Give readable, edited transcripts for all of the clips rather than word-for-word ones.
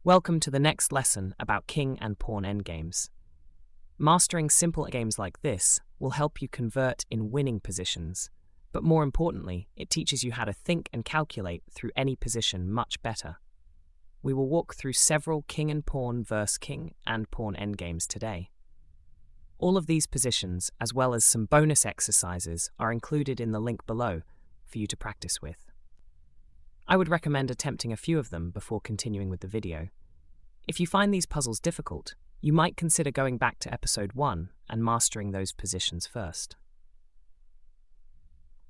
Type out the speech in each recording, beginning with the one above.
Welcome to the next lesson about king and pawn endgames. Mastering simple games like this will help you convert in winning positions, but more importantly, it teaches you how to think and calculate through any position much better. We will walk through several king and pawn versus king and pawn endgames today. All of these positions, as well as some bonus exercises, are included in the link below for you to practice with. I would recommend attempting a few of them before continuing with the video. If you find these puzzles difficult, you might consider going back to episode 1 and mastering those positions first.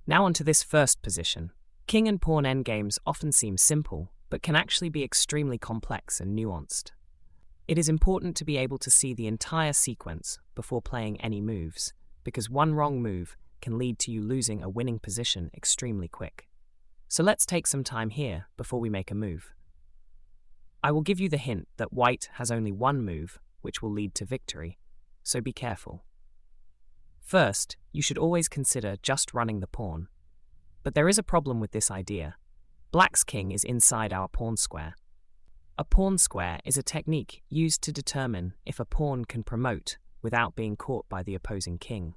Now onto this first position. King and pawn endgames often seem simple, but can actually be extremely complex and nuanced. It is important to be able to see the entire sequence before playing any moves, because one wrong move can lead to you losing a winning position extremely quick. So let's take some time here before we make a move. I will give you the hint that white has only one move, which will lead to victory, so be careful. First, you should always consider just running the pawn. But there is a problem with this idea. Black's king is inside our pawn square. A pawn square is a technique used to determine if a pawn can promote without being caught by the opposing king.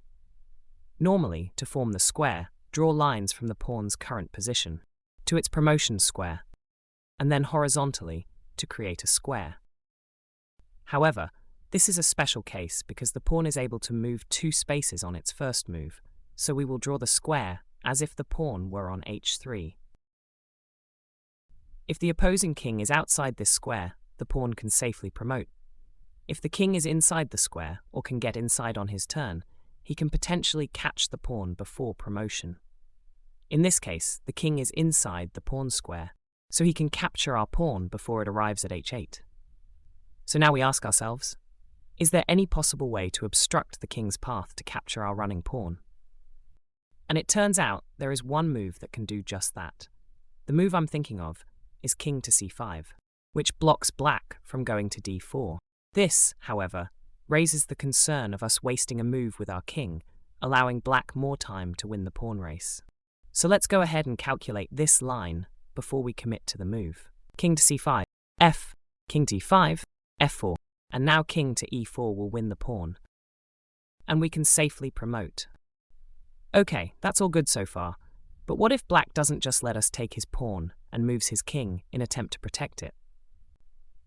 Normally, to form the square, draw lines from the pawn's current position to its promotion square, and then horizontally to create a square. However, this is a special case because the pawn is able to move 2 spaces on its first move, so we will draw the square as if the pawn were on h3. If the opposing king is outside this square, the pawn can safely promote. If the king is inside the square or can get inside on his turn, he can potentially catch the pawn before promotion. In this case, the king is inside the pawn square, so he can capture our pawn before it arrives at h8. So now we ask ourselves, is there any possible way to obstruct the king's path to capture our running pawn? And it turns out there is one move that can do just that. The move I'm thinking of is king to c5, which blocks black from going to d4. This, however, raises the concern of us wasting a move with our king, allowing black more time to win the pawn race. So let's go ahead and calculate this line before we commit to the move. King to c5, f, king to e5, f4, and now king to e4 will win the pawn. And we can safely promote. Okay, that's all good so far, but what if black doesn't just let us take his pawn and moves his king in attempt to protect it?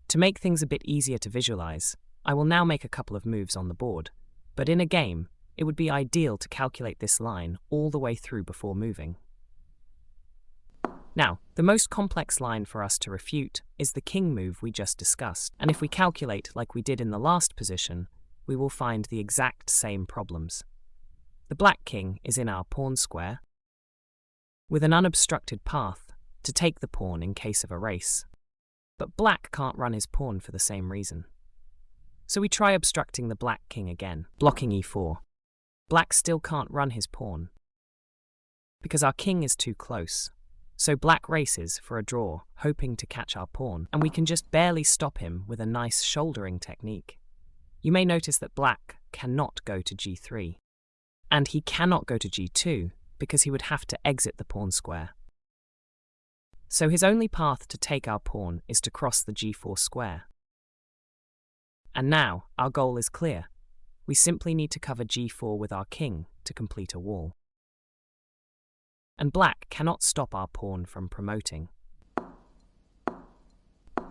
To make things a bit easier to visualize, I will now make a couple of moves on the board, but in a game, it would be ideal to calculate this line all the way through before moving. Now, the most complex line for us to refute is the king move we just discussed, and if we calculate like we did in the last position, we will find the exact same problems. The black king is in our pawn square, with an unobstructed path to take the pawn in case of a race. But black can't run his pawn for the same reason. So we try obstructing the black king again, blocking e4. Black still can't run his pawn, because our king is too close. So black races for a draw, hoping to catch our pawn, and we can just barely stop him with a nice shouldering technique. You may notice that black cannot go to g3, and he cannot go to g2 because he would have to exit the pawn square. So his only path to take our pawn is to cross the g4 square. And now our goal is clear. We simply need to cover g4 with our king to complete a wall. And black cannot stop our pawn from promoting.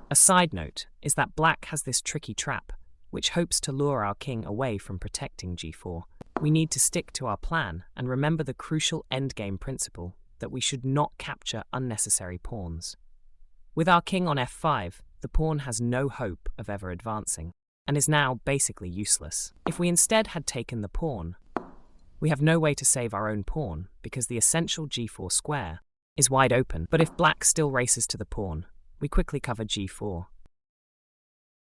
A side note is that black has this tricky trap, which hopes to lure our king away from protecting g4. We need to stick to our plan and remember the crucial endgame principle that we should not capture unnecessary pawns. With our king on f5, the pawn has no hope of ever advancing, and is now basically useless. If we instead had taken the pawn, we have no way to save our own pawn because the essential g4 square is wide open. But if black still races to the pawn, we quickly cover g4.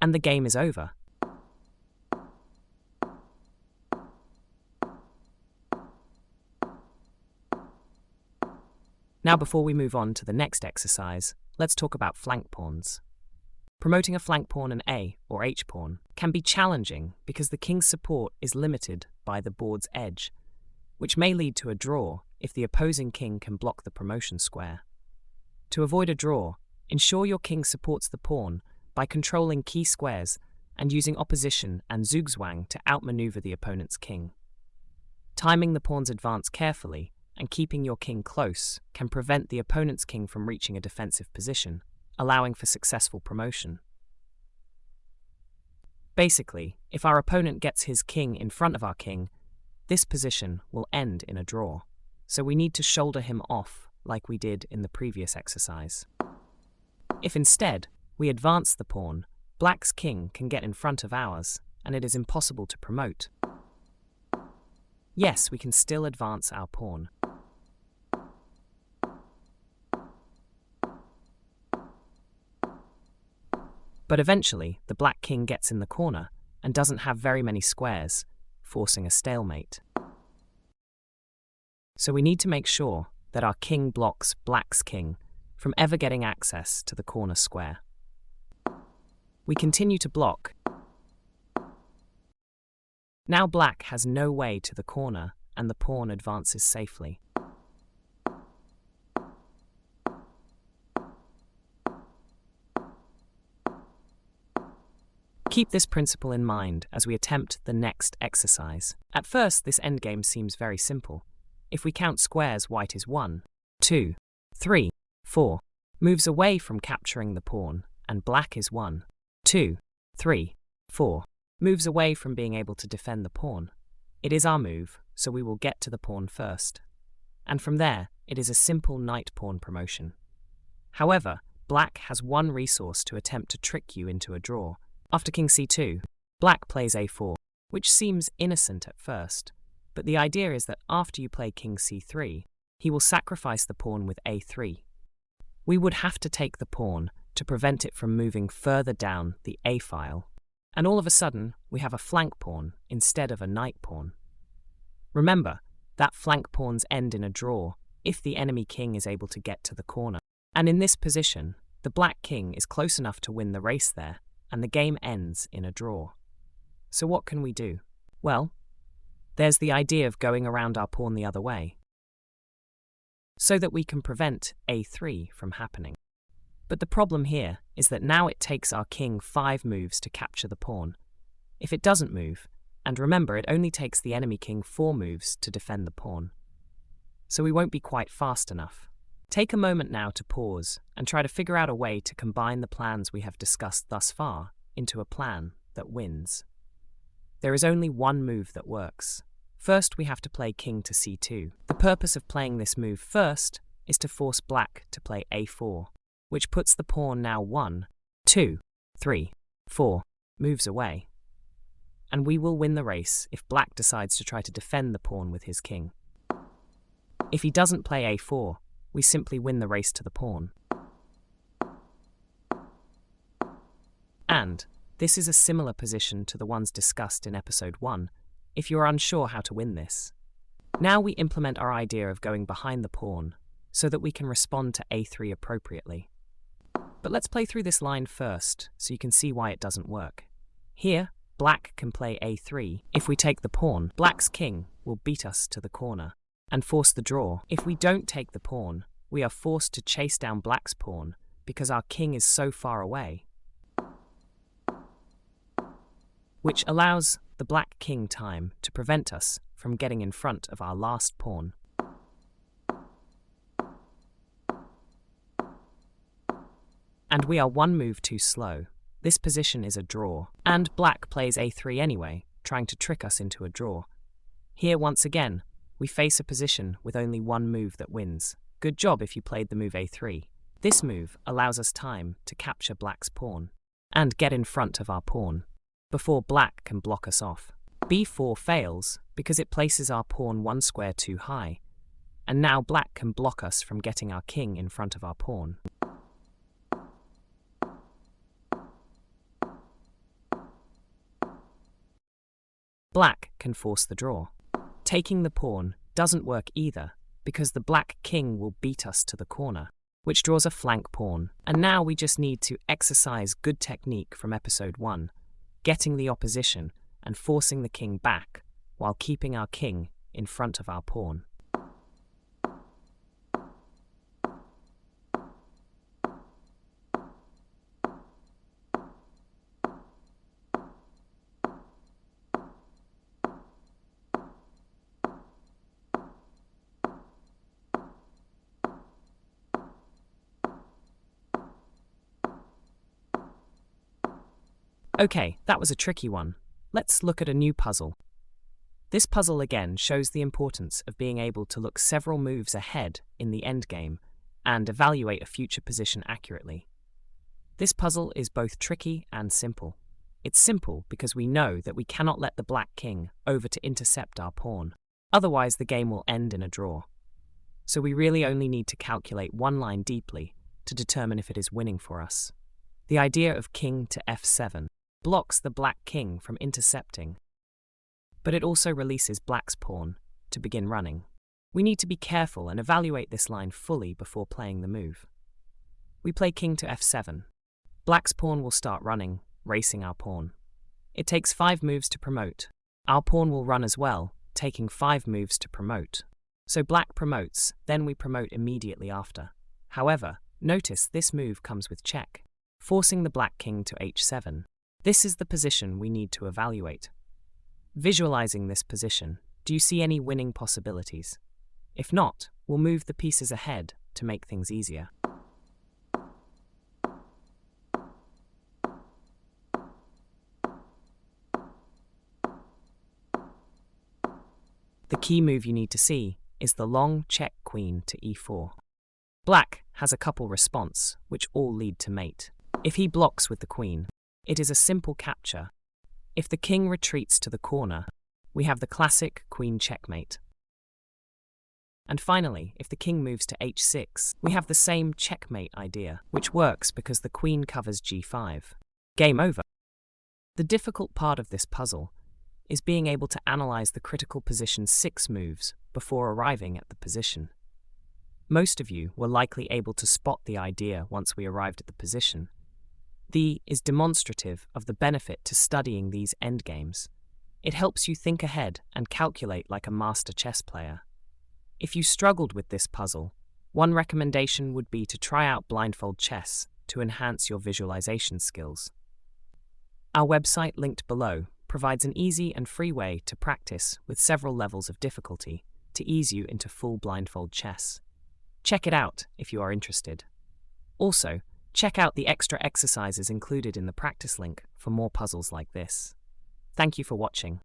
And the game is over. Now before we move on to the next exercise, let's talk about flank pawns. Promoting a flank pawn an A or H pawn can be challenging because the king's support is limited by the board's edge, which may lead to a draw if the opposing king can block the promotion square. To avoid a draw, ensure your king supports the pawn by controlling key squares and using opposition and zugzwang to outmaneuver the opponent's king. Timing the pawn's advance carefully and keeping your king close can prevent the opponent's king from reaching a defensive position, allowing for successful promotion. Basically, if our opponent gets his king in front of our king, this position will end in a draw, so we need to shoulder him off like we did in the previous exercise. If instead we advance the pawn, black's king can get in front of ours, and it is impossible to promote. Yes, we can still advance our pawn. But eventually, the black king gets in the corner and doesn't have very many squares, forcing a stalemate. So we need to make sure that our king blocks black's king from ever getting access to the corner square. We continue to block. Now black has no way to the corner and the pawn advances safely. Keep this principle in mind as we attempt the next exercise. At first, this endgame seems very simple. If we count squares, white is 1, 2, 3, 4, moves away from capturing the pawn, and black is 1, 2, 3, 4, moves away from being able to defend the pawn. It is our move, so we will get to the pawn first. And from there, it is a simple knight-pawn promotion. However, black has one resource to attempt to trick you into a draw. After king c2, black plays a4, which seems innocent at first, but the idea is that after you play king c3, he will sacrifice the pawn with a3. We would have to take the pawn to prevent it from moving further down the a file, and all of a sudden we have a flank pawn instead of a knight pawn. Remember, that flank pawns end in a draw if the enemy king is able to get to the corner. And in this position, the black king is close enough to win the race there, and the game ends in a draw. So what can we do? Well, there's the idea of going around our pawn the other way, so that we can prevent a3 from happening. But the problem here is that now it takes our king 5 moves to capture the pawn. If it doesn't move, and remember it only takes the enemy king 4 moves to defend the pawn, so we won't be quite fast enough. Take a moment now to pause and try to figure out a way to combine the plans we have discussed thus far into a plan that wins. There is only one move that works. First, we have to play king to c2. The purpose of playing this move first is to force black to play a4, which puts the pawn now 1, 2, 3, 4 moves away. And we will win the race if black decides to try to defend the pawn with his king. If he doesn't play a4, we simply win the race to the pawn. And this is a similar position to the ones discussed in episode 1, if you are unsure how to win this. Now we implement our idea of going behind the pawn so that we can respond to a3 appropriately. But let's play through this line first so you can see why it doesn't work. Here, black can play a3. If we take the pawn, black's king will beat us to the corner and force the draw. If we don't take the pawn, we are forced to chase down black's pawn because our king is so far away, which allows the black king time to prevent us from getting in front of our last pawn. And we are one move too slow. This position is a draw, and black plays a3 anyway, trying to trick us into a draw. Here, once again, we face a position with only one move that wins. Good job if you played the move a3. This move allows us time to capture black's pawn and get in front of our pawn before black can block us off. b4 fails because it places our pawn 1 square too high, and now black can block us from getting our king in front of our pawn. Black can force the draw. Taking the pawn doesn't work either because the black king will beat us to the corner, which draws a flank pawn. And now we just need to exercise good technique from episode 1, getting the opposition and forcing the king back while keeping our king in front of our pawn. Okay, that was a tricky one. Let's look at a new puzzle. This puzzle again shows the importance of being able to look several moves ahead in the endgame and evaluate a future position accurately. This puzzle is both tricky and simple. It's simple because we know that we cannot let the black king over to intercept our pawn. Otherwise, the game will end in a draw. So we really only need to calculate one line deeply to determine if it is winning for us. The idea of king to f7 blocks the black king from intercepting, but it also releases black's pawn to begin running. We need to be careful and evaluate this line fully before playing the move. We play king to f7. Black's pawn will start running, racing our pawn. It takes 5 moves to promote. Our pawn will run as well, taking 5 moves to promote. So black promotes, then we promote immediately after. However, notice this move comes with check, forcing the black king to h7. This is the position we need to evaluate. Visualizing this position, do you see any winning possibilities? If not, we'll move the pieces ahead to make things easier. The key move you need to see is the long check queen to e4. Black has a couple response, which all lead to mate. If he blocks with the queen, it is a simple capture. If the king retreats to the corner, we have the classic queen checkmate. And finally, if the king moves to h6, we have the same checkmate idea, which works because the queen covers g5. Game over. The difficult part of this puzzle is being able to analyze the critical position's 6 moves before arriving at the position. Most of you were likely able to spot the idea once we arrived at the position. The is demonstrative of the benefit to studying these endgames. It helps you think ahead and calculate like a master chess player. If you struggled with this puzzle, one recommendation would be to try out blindfold chess to enhance your visualization skills. Our website linked below provides an easy and free way to practice with several levels of difficulty to ease you into full blindfold chess. Check it out if you are interested. Also, check out the extra exercises included in the practice link for more puzzles like this. Thank you for watching.